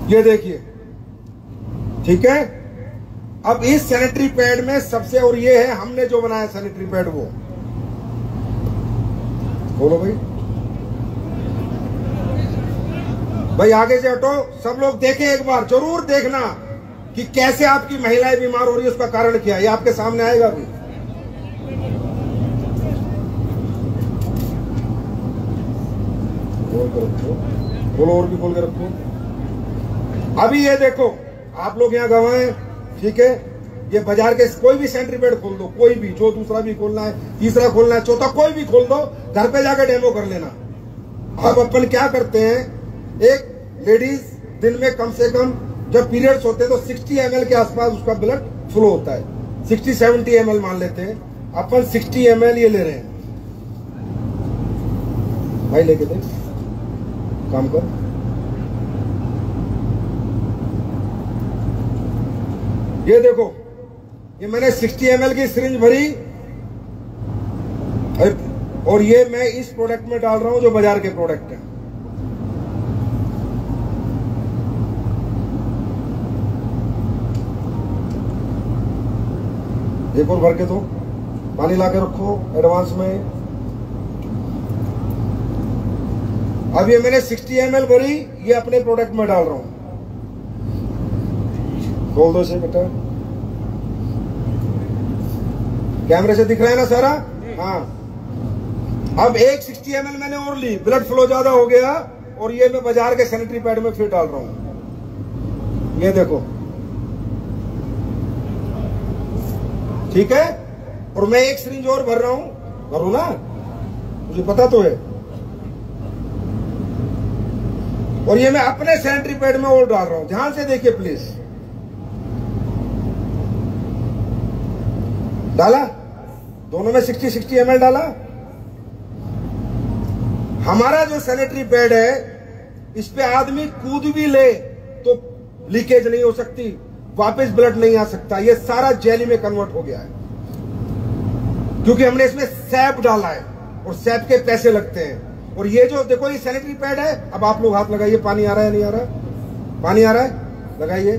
ये देखिए, ठीक है। अब इस सैनिटरी पैड में सबसे, और ये है हमने जो बनाया सैनिटरी पैड, वो बोलो भाई आगे से हटो, सब लोग देखें, एक बार जरूर देखना कि कैसे आपकी महिलाएं बीमार हो रही है, उसका कारण क्या है, ये आपके सामने आएगा अभी। खोल के रखो, खोलो और भी खोल के रखो। अभी ये देखो, आप लोग यहाँ गवाए, ठीक है, ये बाजार के कोई भी सेंट्रीपेड खोल दो, कोई भी, जो दूसरा भी खोलना है, तीसरा खोलना है, चौथा कोई भी खोल दो, घर पे जाकर डेमो कर लेना। अब अपन क्या करते हैं, एक लेडीज दिन में कम से कम जब पीरियड्स होते हैं तो 60 ml के आसपास उसका ब्लड फ्लो होता है, 60-70 ml मान लेते हैं, अपन 60 ml ये ले रहे हैं। भाई लेके दे, काम कर। ये देखो, ये मैंने 60 ml की सिरिंज भरी और ये मैं इस प्रोडक्ट में डाल रहा हूं जो बाजार के प्रोडक्ट है। एक और भर के दो, पानी ला के रखो एडवांस में। अब ये मैंने 60 ml भरी, ये अपने प्रोडक्ट में डाल रहा हूं। खोल दो इसे बेटा, कैमरे से दिख रहा है ना सारा? हाँ। अब एक 60 ml मैंने और ली, ब्लड फ्लो ज्यादा हो गया और ये मैं बाजार के सैनिटरी पैड में फिर डाल रहा हूं। ये देखो, ठीक है। और मैं एक सिरिंज और भर रहा हूं, भरूं ना, मुझे पता तो है। और ये मैं अपने सैनिटरी पैड में और डाल रहा हूं, ध्यान से देखिए प्लीज। डाला, दोनों में 60-60 ml डाला। हमारा जो सैनिटरी पैड है, इस पे आदमी कूद भी ले तो लीकेज नहीं हो सकती, वापस ब्लड नहीं आ सकता। ये सारा जेली में कन्वर्ट हो गया है क्योंकि हमने इसमें सैप डाला है और सैप के पैसे लगते हैं। और ये जो देखो, ये सैनिटरी पैड है। अब आप लोग हाथ लगाइए, पानी आ रहा है नहीं आ रहा? पानी आ रहा है, लगाइए।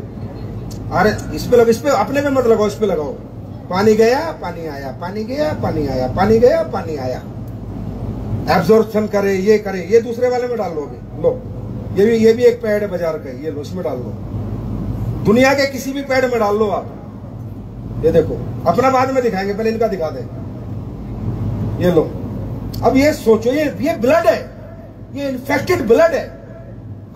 अरे इस पे अपने पे मत लगाओ, इस पे लगाओ। पानी गया, पानी आया, पानी गया, पानी आया, पानी गया, पानी आया। एब्जॉर्प्शन करे, ये करे। ये दूसरे वाले में डाल लो अभी, लो। ये भी एक पैड है बाजार का, ये लो, इसमें डाल लो। दुनिया के किसी भी पैड में डाल लो आप। ये देखो, अपना बाद में दिखाएंगे, पहले इनका दिखा दे। ये लो। अब ये सोचो, ये ब्लड है, ये इन्फेक्टेड ब्लड है।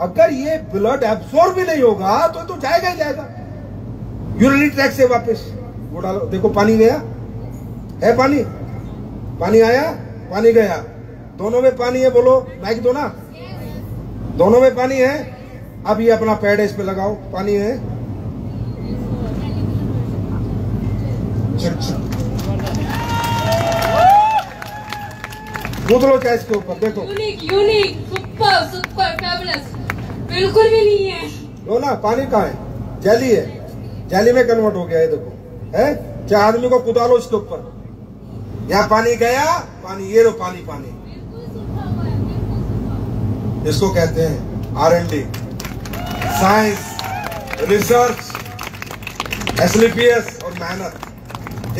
अगर ये ब्लड एब्सॉर्ब भी नहीं होगा तो जाएगा ही जाएगा यूरिनरी ट्रैक्ट से वापस। वो डालो, देखो पानी गया है, पानी आया, पानी गया। दोनों में पानी है, बोलो माइक दो ना, दोनों में पानी है। अब ये अपना पैड है, इस पे लगाओ, पानी है। कूद लो चाहे इसके ऊपर, देखो। यूनिक, सुपर फैबुलस, बिल्कुल भी नहीं है। लो ना, पानी कहाँ है? जेली है, जेली में कन्वर्ट हो गया है, देखो है। चाहे आदमी को कुदा लो इसके ऊपर, यहाँ पानी गया, पानी, ये लो पानी। इसको कहते हैं R&D, साइंस, रिसर्च, SLPS और मेहनत।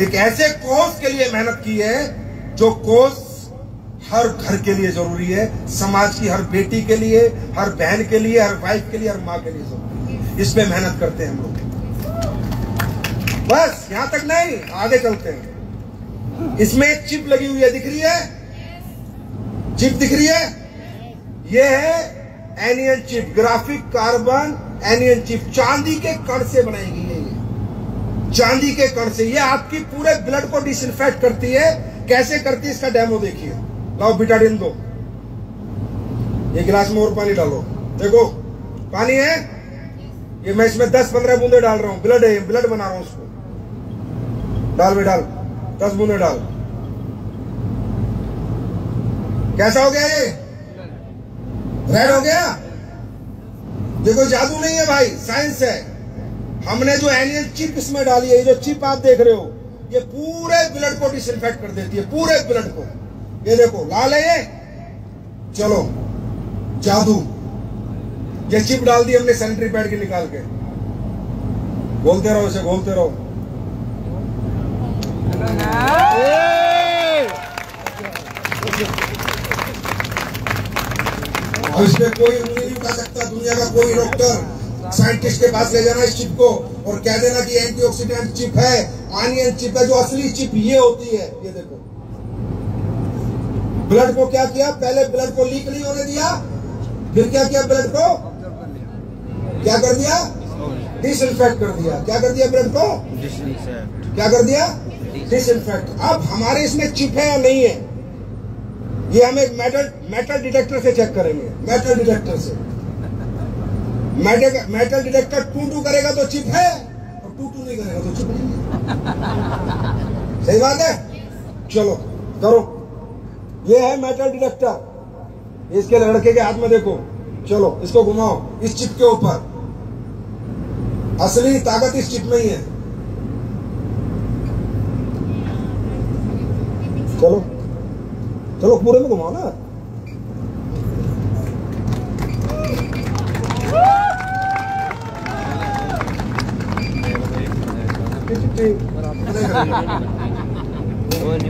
एक ऐसे कोर्स के लिए मेहनत की है जो कोर्स हर घर के लिए जरूरी है, समाज की हर बेटी के लिए, हर बहन के लिए, हर वाइफ के लिए, हर माँ के लिए जरूरी है। इसमें मेहनत करते हैं हम लोग। बस यहां तक नहीं, आगे चलते हैं। इसमें एक चिप लगी हुई है, दिख रही है? चिप दिख रही है? ये है anion chip, graphic carbon anion chip. चांदी के कण से बनाई गई है ये, चांदी के कण से। ये आपकी पूरे ब्लड को डिसइंफेक्ट करती है। कैसे करती है इसका डेमो देखिए। लाओ बिटाडिन दो, ये गिलास में और पानी डालो। देखो पानी है, ये मैं इसमें 10-15 बूंदे डाल रहा हूं। ब्लड है, ब्लड बना रहा हूं उसको। डाल डाल 10 बूंदे डाल। कैसा हो गया ये? रेड हो गया। देखो जादू नहीं है भाई, साइंस है। हमने जो एनियन चिप इसमें डाली है, ये जो चिप आप देख रहे हो, ये पूरे ब्लड को डिसइंफेक्ट कर देती है, पूरे ब्लड को। ये देखो लाल है ये, चलो जादू। ये चिप डाल दी हमने सैनिटरी पैड की निकाल के। बोलते रहो इसे, बोलते रहो। और इसमें कोई उंगली नहीं उठा सकता। दुनिया का कोई डॉक्टर साइंटिस्ट के पास ले जाना इस चिप को और कह देना कि एंटीऑक्सीडेंट चिप है, ऑनियन चिप है। जो असली चिप ये होती है। ये देखो, ब्लड को क्या किया, पहले ब्लड को लीक नहीं होने दिया, फिर क्या किया ब्रेड को? क्या कर दिया? डिसइंफेक्ट कर दिया। क्या कर दिया ब्रेड को? क्या कर दिया? डिसइंफेक्ट। अब हमारे इसमें चिप है या नहीं है, ये हम एक मेटल डिटेक्टर से चेक करेंगे। मेटल डिटेक्टर से मेटल डिटेक्टर टू करेगा तो चिप है, और टू नहीं करेगा तो चिप नहीं है। सही बात है? चलो करो। ये है मेटल डिटेक्टर। इसके लड़के के हाथ में देखो। चलो इसको घुमाओ इस चिप के ऊपर। असली ताकत इस चिप में ही है। चलो चलो पूरे में घुमाओ ना।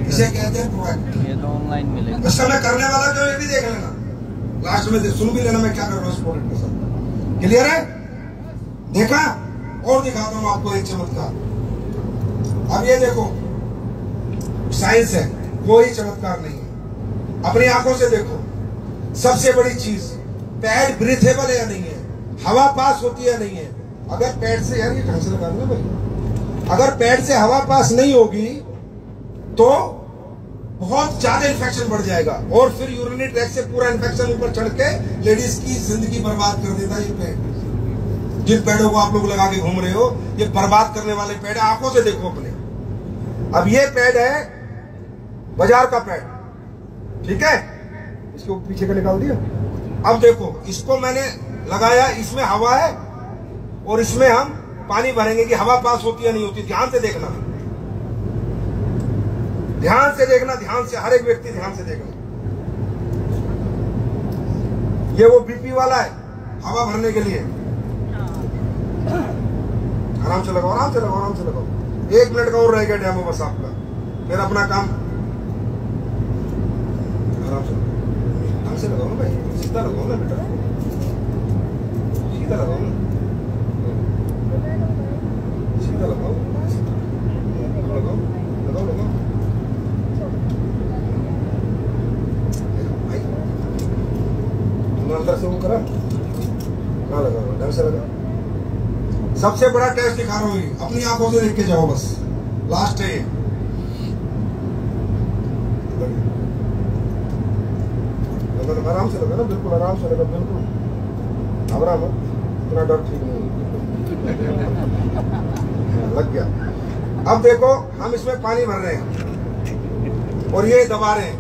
इसे कहते हैं प्रोएक्ट। ये तो ऑनलाइन मिलेगा। इसका मैं करने वाला जो ये भी देख लेना, लास्ट में सुन भी लेना मैं क्या कर रहा हूँ इस प्रोडक्ट के साथ। क्लियर है? देखा? और दिखाता हूँ आपको एक चमत्कार। अब ये देखो, साइंस है, कोई चमत्कार नहीं है। अपनी आंखों से देखो। सबसे बड़ी चीज, पैड ब्रीथेबल है या नहीं है, हवा पास होती है या नहीं है। अगर पैड से, यार ये ढंग से लगा देना भाई, अगर पैड से हवा पास नहीं होगी तो बहुत ज्यादा इन्फेक्शन बढ़ जाएगा, और फिर यूरिनरी ट्रैक से पूरा इन्फेक्शन ऊपर चढ़ के लेडीज की जिंदगी बर्बाद कर देता है ये पैड। जिन पैडों को आप लोग लगा के घूम रहे हो, ये बर्बाद करने वाले पैड, आंखों से देखो अपने। अब ये पैड है बाजार का पैड, ठीक है, इसको पीछे का निकाल दिया। अब देखो, इसको मैंने लगाया, इसमें हवा है और इसमें हम पानी भरेंगे कि हवा पास होती है नहीं होती। ध्यान से देखना, ध्यान से देखना, ध्यान से, हर एक व्यक्ति ध्यान से देखना। ये वो बीपी वाला है, हवा भरने के लिए। आराम से लगाओ, आराम से लगाओ, आराम से लगाओ। 1 मिनट का और रह गया डेमो बस आपका, फिर अपना काम। आराम से लगाओ ना भाई, सीधा लगाओ ना बेटा, सीधा लगाओ ना, सीधा लगाओ, लगाओ लगाओ लगाओ। तुमने अंदर से वो करा ना, लगाओ ढंग से लगाओ। सबसे बड़ा टेस्ट दिखा रहा हूँ, अपनी आंखों से देख के जाओ बस, लास्ट है। आराम से लगा ना, बिल्कुल आराम से लगा, बिल्कुल घबरा मत, इतना डर ठीक नहीं। लग गया। अब देखो, हम इसमें पानी भर रहे हैं और ये दबा रहे हैं,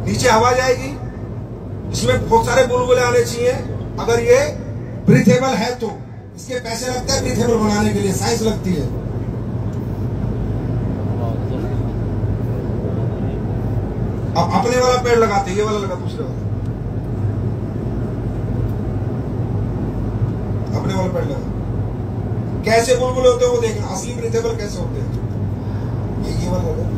नीचे हवा जाएगी, इसमें बहुत सारे बुलबुले आने चाहिए। अगर ये ब्रीथेबल है तो इसके पैसे लगते हैं ब्रीथेबल बनाने के लिए, साइंस लगती है। अब अपने वाला पेड़ लगाते, ये वाला लगा, दूसरे वाला, अपने वाला पेड़ लगा। कैसे बुलबुल होते हैं वो देखना, असली ब्रीथेबल कैसे होते हैं। ये वाला लगा,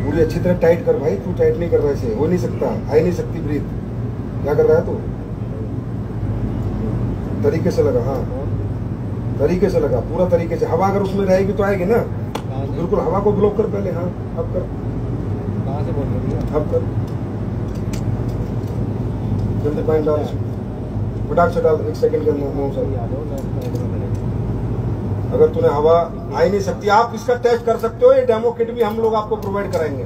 पूरी अच्छी तरह टाइट कर भाई, तू टाइट नहीं कर रहा, ऐसे हो नहीं सकता, आ ही नहीं सकती ब्रीथ। क्या कर रहा है तू? तरीके से लगा, हाँ तरीके से लगा, पूरा तरीके से। हवा अगर उसमें रहेगी तो आएगी ना, तो बिल्कुल हवा को ब्लॉक कर पहले। हाँ अब कर, कहाँ से बोल रही है? अब कर, जल्दी पानी डाल, फटाक से डाल, 1 सेकंड के अंदर। अगर तूने हवा आ ही नहीं सकती, आप इसका टेस्ट कर सकते हो। ये डेमो किट भी हम लोग आपको प्रोवाइड कराएंगे,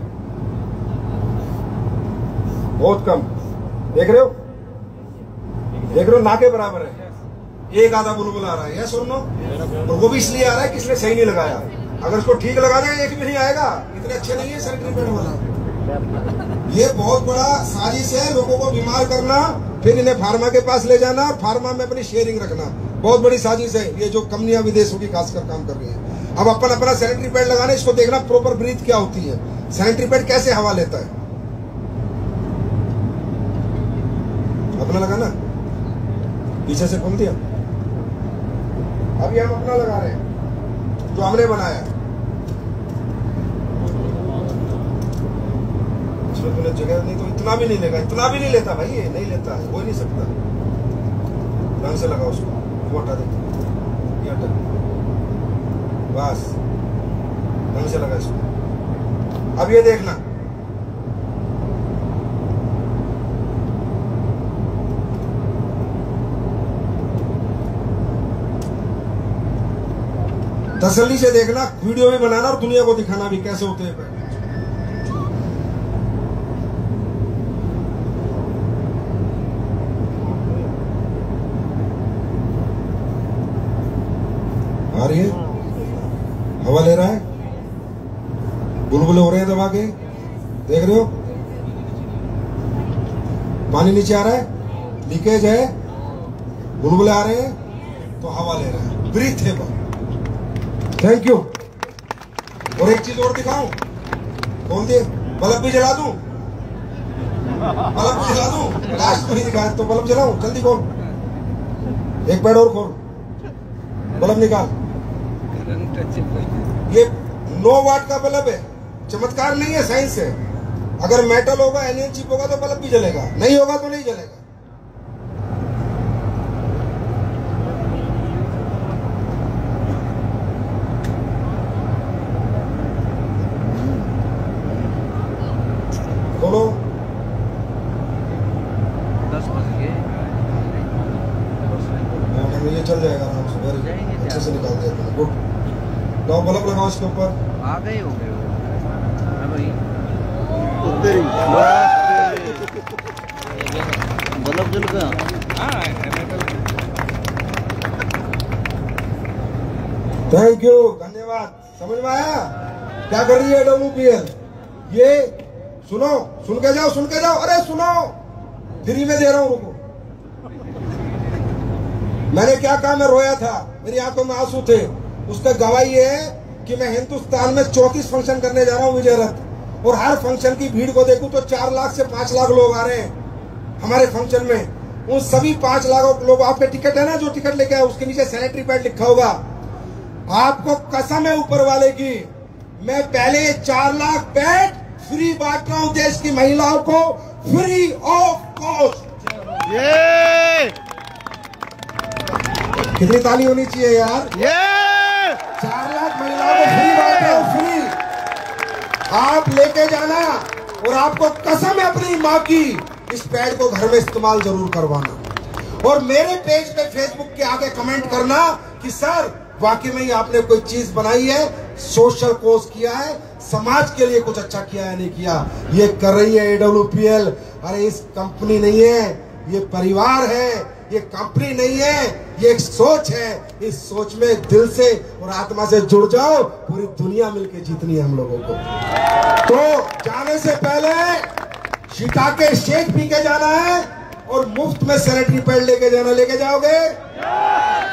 बहुत कम। देख रहे हो, देख रहे हो, ना के बराबर है। एक आधा बुलबुल आ रहा है, यस और नो, और वो भी इसलिए आ रहा है कि इसने सही नहीं लगाया। अगर इसको ठीक लगा देगा, एक भी नहीं आएगा। इतने अच्छे नहीं है सैनिटरी पैड वाला। ये बहुत बड़ा साजिश है, लोगों को बीमार करना, फिर इन्हें फार्मा के पास ले जाना और फार्मा में अपनी शेयरिंग रखना। बहुत बड़ी साजिश है ये, जो कंपनियां विदेशों की खासकर काम कर रही है। अब अपन अपना सैनिटरी पैड लगाना, इसको देखना प्रॉपर ब्रीथ क्या होती है, सैनिटरी पैड कैसे हवा लेता है। अपना लगाना, पीछे से खोल दिया। अभी हम अपना लगा रहे हैं जो हमने बनाया। इसमें तूने जगह नहीं तो इतना भी नहीं लेगा, इतना भी नहीं लेता भाई, ये नहीं लेता है, हो ही नहीं सकता। ढंग से लगा उसको, वो हटा दे, ये हटा, बस ढंग से लगा इसको। अब ये देखना, तसल्ली से देखना, वीडियो भी बनाना और दुनिया को दिखाना भी कैसे होते हैं। आ रही है, हवा ले रहा है, बुलबुले हो रहे हैं दबा के, देख रहे हो, पानी नीचे आ रहा है, लीकेज है, बुलबुले आ रहे हैं तो हवा ले रहा है, ब्रीथेबल। Thank you. और एक चीज और दिखाऊं, कौन दी, बल्ब भी जला दूं, बल्ब भी जला दूं, लास्ट में ही दिखाया तो बल्ब जलाऊं, जल्दी खोल, एक पैड और खोल, बल्ब निकाल। ये 9 वाट का बल्ब है, चमत्कार नहीं है, साइंस है। अगर मेटल होगा, एलियन चिप होगा तो बल्ब भी जलेगा, नहीं होगा तो नहीं जलेगा। बोलो 10 बज गए, ये चल जाएगा आराम से, वेरी अच्छे से निकाल देते हैं। गुड, दो बल्ब लगाओ इसके ऊपर। आ गए हो गए बल्ब जल गया। थैंक यू, धन्यवाद। समझ में आया क्या कर रही है WPL? ये सुनो, सुन के जाओ, सुन के जाओ, अरे सुनो, फ्री में दे रहा हूं, रुको। मैंने क्या कहा, मैं रोया था, मेरी आंखों में आंसू थे। उसका गवाही ये है कि मैं हिंदुस्तान में 34 फंक्शन करने जा रहा हूं विजय रथ, और हर फंक्शन की भीड़ को देखूं तो 4 लाख से 5 लाख लोग आ रहे हैं हमारे फंक्शन में। उन सभी 5 लाख लोग, आपके टिकट है ना, जो टिकट लेके आए उसके नीचे सैनिटरी पैड लिखा होगा। आपको कसम है ऊपर वाले की, मैं पहले 4 लाख पैड फ्री बांट रहा हूं देश की महिलाओं को, फ्री ऑफ कॉस्ट। कितनी ताली होनी चाहिए यार, 4 लाख महिलाओं को फ्री बांट रहा हूं, फ्री। आप लेके जाना, और आपको कसम है अपनी माँ की, इस पैड को घर में इस्तेमाल जरूर करवाना। और मेरे पेज पे फेसबुक के आगे कमेंट करना कि सर वाकई में ही आपने कोई चीज बनाई है, सोशल कोर्स किया है, समाज के लिए कुछ अच्छा किया है, नहीं किया। ये कर रही है AWPL। अरे इस कंपनी नहीं है, ये परिवार है, ये कंपनी नहीं है, ये एक सोच है। इस सोच में दिल से और आत्मा से जुड़ जाओ, पूरी दुनिया मिलके जीतनी है हम लोगों को। तो जाने से पहले शिकाके शेक पी के जाना है, और मुफ्त में सैनिटरी पैड लेके जाना, लेके जाओगे?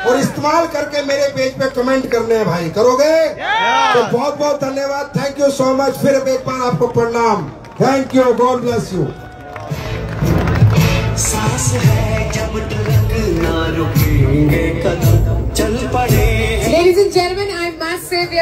और इस्तेमाल करके मेरे पेज पे कमेंट करने हैं भाई, करोगे? तो बहुत बहुत धन्यवाद, थैंक यू सो मच। फिर एक बार आपको प्रणाम, thank you, God bless you. सांस है जब तक ना रुकेंगे कदम, चल पड़े। Ladies and gentlemen, I must say we are